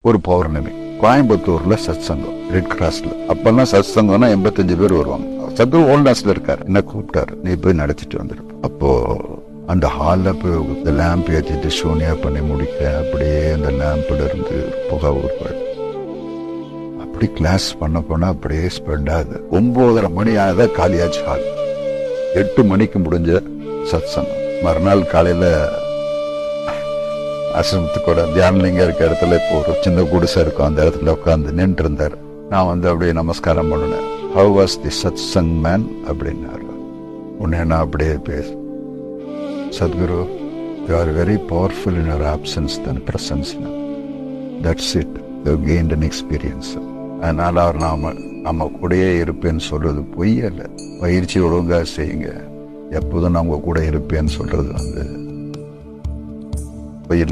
ஒரு பௌர்ணமி கோயம்புத்தூர்ல சத்சங்கம் ரெட் கிராஸ்ல. அப்பெல்லாம் சத்சங்கம்னா 85 பேர் வருவாங்க. சத்ரு ஓல்டாஸ்ல இருக்காரு. என்ன கூப்பிட்டாரு, நீ போய் நடத்திட்டு வந்துரு. அப்போ அந்த ஹால்ல போய் இந்த லேம்ப் ஏற்றிட்டு சூனியா பண்ணி முடிக்க அப்படியே அந்த லேம்ப்ல இருந்து புகை ஊறுபாடு. அப்படி கிளாஸ் பண்ண போனா அப்படியே ஸ்ப்ரெட் ஆகுது. 9:30 மணி ஆகுத காலியாச்சு ஹால். 8 மணிக்கு முடிஞ்ச சத்சங்கம். மறுநாள் காலையில ஆசிரமத்துக்கூட தியானலிங்க இருக்க இடத்துல இப்போ ஒரு சின்ன குடிசை இருக்கும், அந்த இடத்துல உட்காந்து நின்று இருந்தார். நான் அப்படியே நமஸ்காரம் பண்ணினேன். How was the satsang man அப்படின்னாரு. உடனே நான் அப்படியே பேச, Sadhguru, you are very powerful in your absence than presence. That's it, you gained an experience. அதனால அவர் நம்ம கூடயே இருப்பேன்னு சொல்றது பொய் அல்ல. பயிற்சி ஒழுங்கா செய்யுங்க, எப்போதும் நான் உங்க கூட இருப்பேன்னு சொல்றது பொய்.